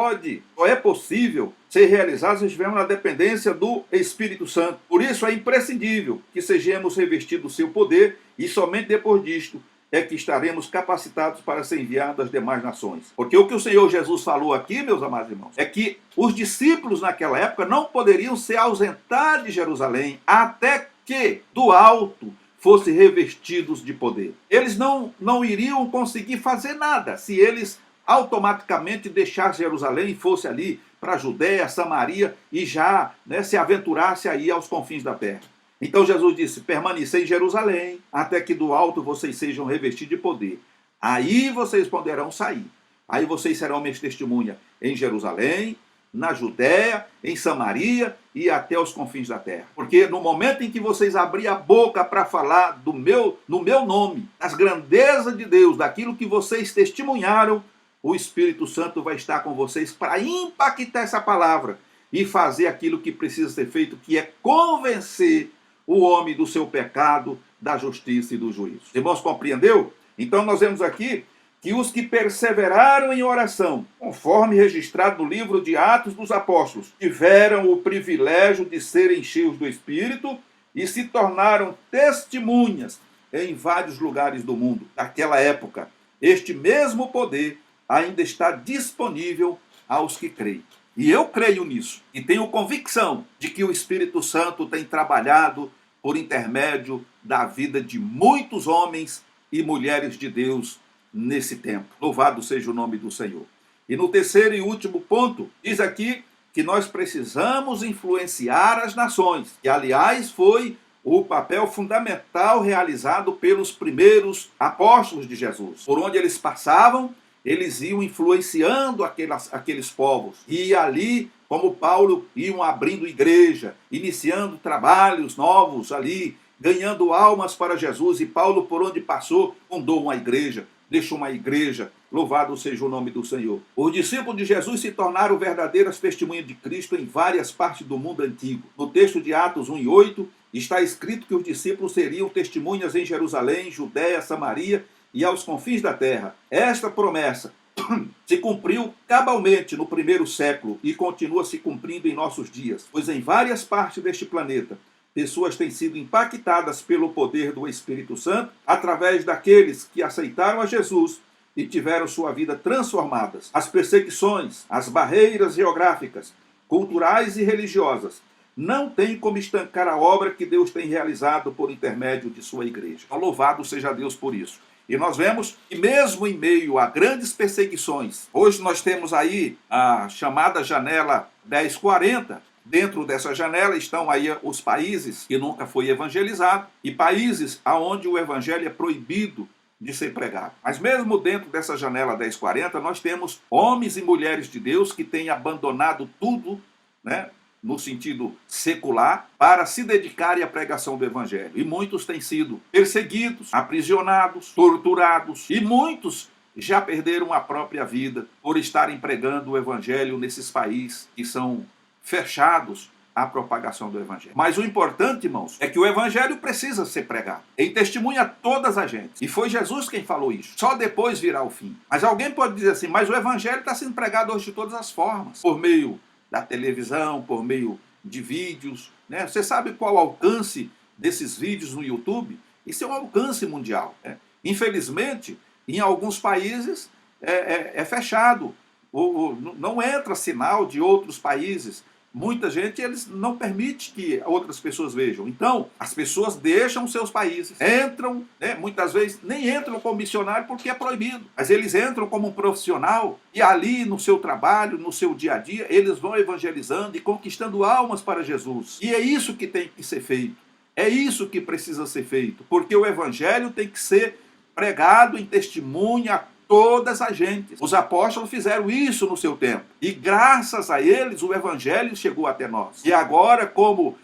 é possível ser realizado se estivermos na dependência do Espírito Santo. Por isso é imprescindível que sejamos revestidos do seu poder e somente depois disto é que estaremos capacitados para ser enviados às demais nações. Porque o que o Senhor Jesus falou aqui, meus amados irmãos, é que os discípulos naquela época não poderiam se ausentar de Jerusalém até que do alto fossem revestidos de poder. Eles não iriam conseguir fazer nada se eles automaticamente deixassem Jerusalém e fossem ali para a Judéia, Samaria e já se aventurasse aí aos confins da terra. Então Jesus disse, permanecei em Jerusalém, até que do alto vocês sejam revestidos de poder. Aí vocês poderão sair. Aí vocês serão minhas testemunhas em Jerusalém, na Judéia, em Samaria e até os confins da terra. Porque no momento em que vocês abrirem a boca para falar no meu nome, das grandezas de Deus, daquilo que vocês testemunharam, o Espírito Santo vai estar com vocês para impactar essa palavra e fazer aquilo que precisa ser feito, que é convencer o homem do seu pecado, da justiça e do juízo. Irmãos, compreendeu? Então nós vemos aqui que os que perseveraram em oração, conforme registrado no livro de Atos dos Apóstolos, tiveram o privilégio de serem cheios do Espírito e se tornaram testemunhas em vários lugares do mundo. Naquela época, este mesmo poder ainda está disponível aos que creem. E eu creio nisso, e tenho convicção de que o Espírito Santo tem trabalhado por intermédio da vida de muitos homens e mulheres de Deus nesse tempo. Louvado seja o nome do Senhor. E no terceiro e último ponto, diz aqui que nós precisamos influenciar as nações, que aliás foi o papel fundamental realizado pelos primeiros apóstolos de Jesus. Por onde eles passavam, eles iam influenciando aqueles povos. E ali, como Paulo, iam abrindo igreja, iniciando trabalhos novos ali, ganhando almas para Jesus. E Paulo, por onde passou, fundou uma igreja, deixou uma igreja. Louvado seja o nome do Senhor. Os discípulos de Jesus se tornaram verdadeiras testemunhas de Cristo em várias partes do mundo antigo. No texto de Atos 1:8, está escrito que os discípulos seriam testemunhas em Jerusalém, Judéia, Samaria e aos confins da terra. Esta promessa se cumpriu cabalmente no primeiro século e continua se cumprindo em nossos dias, pois em várias partes deste planeta, pessoas têm sido impactadas pelo poder do Espírito Santo através daqueles que aceitaram a Jesus e tiveram sua vida transformadas. As perseguições, as barreiras geográficas culturais e religiosas, não tem como estancar a obra que Deus tem realizado por intermédio de sua igreja. Então, louvado seja Deus por isso. E nós vemos que mesmo em meio a grandes perseguições, hoje nós temos aí a chamada janela 1040. Dentro dessa janela estão aí os países que nunca foi evangelizado e países onde o evangelho é proibido de ser pregado. Mas mesmo dentro dessa janela 1040, nós temos homens e mulheres de Deus que têm abandonado tudo, né, no sentido secular, para se dedicarem à pregação do evangelho. E muitos têm sido perseguidos, aprisionados, torturados, e muitos já perderam a própria vida por estarem pregando o evangelho nesses países que são fechados à propagação do evangelho. Mas o importante, irmãos, é que o evangelho precisa ser pregado. Ele testemunha todas as gentes. E foi Jesus quem falou isso. Só depois virá o fim. Mas alguém pode dizer assim, mas o evangelho está sendo pregado hoje de todas as formas. Por meio da televisão, por meio de vídeos, né? Você sabe qual o alcance desses vídeos no YouTube? Isso é um alcance mundial, né? Infelizmente, em alguns países é fechado. Não entra sinal de outros países. Muita gente, eles não permite que outras pessoas vejam. Então, as pessoas deixam seus países, entram, né, muitas vezes nem entram como missionário porque é proibido, mas eles entram como um profissional e ali no seu trabalho, no seu dia a dia, eles vão evangelizando e conquistando almas para Jesus. E é isso que tem que ser feito. É isso que precisa ser feito, porque o evangelho tem que ser pregado em testemunha todas as gentes. Os apóstolos fizeram isso no seu tempo. E graças a eles o evangelho chegou até nós. E agora, como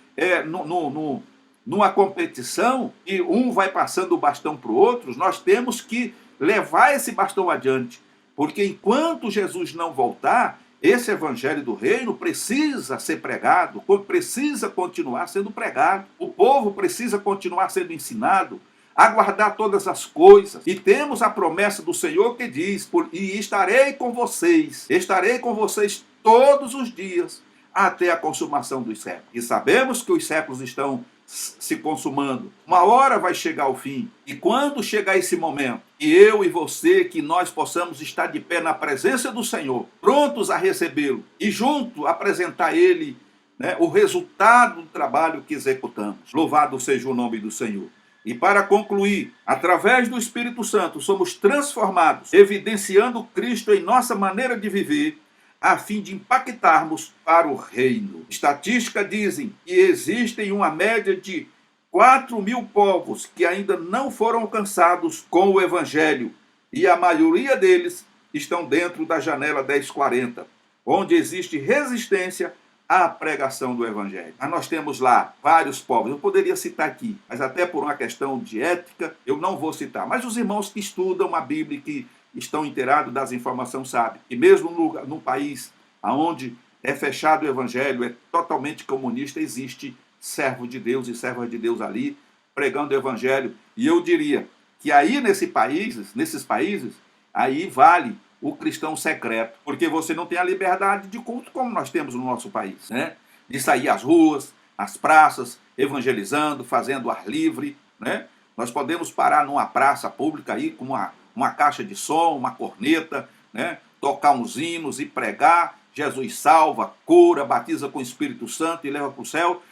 numa competição, e um vai passando o bastão para o outro, nós temos que levar esse bastão adiante. Porque enquanto Jesus não voltar, esse evangelho do reino precisa ser pregado, precisa continuar sendo pregado. O povo precisa continuar sendo ensinado a guardar todas as coisas. E temos a promessa do Senhor que diz, e estarei com vocês todos os dias, até a consumação dos séculos. E sabemos que os séculos estão se consumando. Uma hora vai chegar o fim. E quando chegar esse momento, que eu e você, que nós possamos estar de pé na presença do Senhor, prontos a recebê-lo, e junto apresentar a Ele, né, o resultado do trabalho que executamos. Louvado seja o nome do Senhor. E para concluir, através do Espírito Santo, somos transformados, evidenciando Cristo em nossa maneira de viver, a fim de impactarmos para o reino. Estatísticas dizem que existem uma média de 4.000 povos que ainda não foram alcançados com o Evangelho, e a maioria deles estão dentro da janela 1040, onde existe resistência à pregação do Evangelho. Mas nós temos lá vários povos, eu poderia citar aqui, mas até por uma questão de ética, eu não vou citar. Mas os irmãos que estudam a Bíblia, que estão inteirados das informações, sabem que mesmo num país onde é fechado o Evangelho, é totalmente comunista, existe servo de Deus e serva de Deus ali, pregando o Evangelho. E eu diria que aí nesses países, aí vale o cristão secreto, porque você não tem a liberdade de culto como nós temos no nosso país, né? De sair às ruas, às praças, evangelizando, fazendo ar livre, né? Nós podemos parar numa praça pública aí com uma caixa de som, uma corneta, né? Tocar uns hinos e pregar, Jesus salva, cura, batiza com o Espírito Santo e leva para o céu.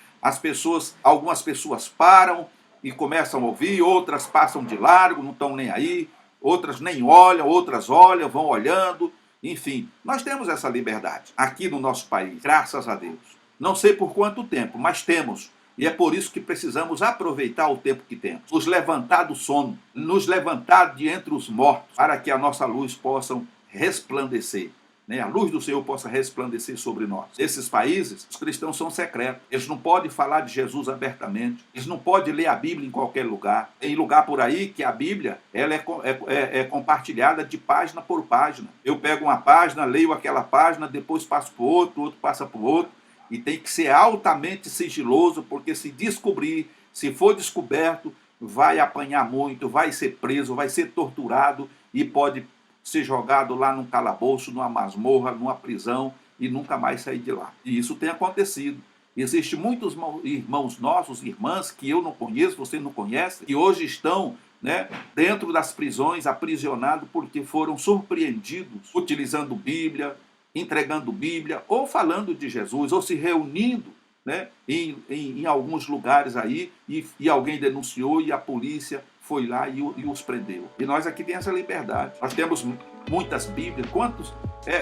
Algumas pessoas param e começam a ouvir, outras passam de largo, não estão nem aí, outras nem olham, outras olham, vão olhando, enfim. Nós temos essa liberdade aqui no nosso país, graças a Deus. Não sei por quanto tempo, mas temos. E é por isso que precisamos aproveitar o tempo que temos. Nos levantar do sono, nos levantar de entre os mortos, para que a nossa luz possa resplandecer. Né? A luz do Senhor possa resplandecer sobre nós. Esses países, os cristãos são secretos. Eles não podem falar de Jesus abertamente. Eles não podem ler a Bíblia em qualquer lugar. Tem lugar por aí que a Bíblia ela é compartilhada de página por página. Eu pego uma página, leio aquela página, depois passo para o outro passa para o outro. E tem que ser altamente sigiloso, porque se descobrir, se for descoberto, vai apanhar muito, vai ser preso, vai ser torturado e pode ser jogado lá num calabouço, numa masmorra, numa prisão e nunca mais sair de lá. E isso tem acontecido. Existem muitos irmãos nossos, irmãs, que eu não conheço, você não conhece, que hoje estão, né, dentro das prisões, aprisionados porque foram surpreendidos utilizando Bíblia, entregando Bíblia, ou falando de Jesus, ou se reunindo, né, em alguns lugares aí, e alguém denunciou e a polícia foi lá e os prendeu. E nós aqui temos essa liberdade. Nós temos muitas Bíblias.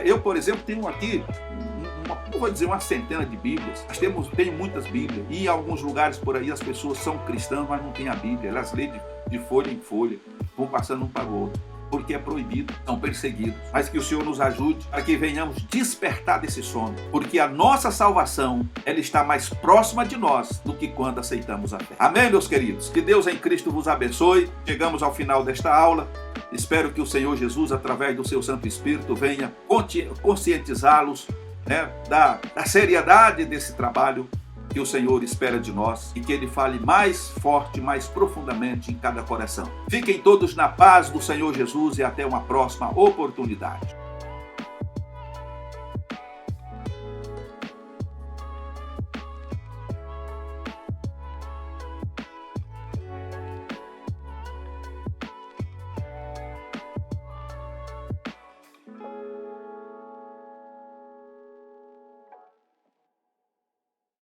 Eu, por exemplo, tenho aqui, não vou dizer uma centena de Bíblias, mas tenho muitas Bíblias. E em alguns lugares por aí as pessoas são cristãs, mas não têm a Bíblia. Elas lêem de folha em folha, vão passando um para o outro, porque é proibido, são perseguidos. Mas que o Senhor nos ajude para que venhamos despertar desse sono, porque a nossa salvação, ela está mais próxima de nós do que quando aceitamos a fé. Amém, meus queridos? Que Deus em Cristo vos abençoe. Chegamos ao final desta aula. Espero que o Senhor Jesus, através do seu Santo Espírito, venha conscientizá-los, né, da seriedade desse trabalho que o Senhor espera de nós, e que Ele fale mais forte, mais profundamente em cada coração. Fiquem todos na paz do Senhor Jesus e até uma próxima oportunidade.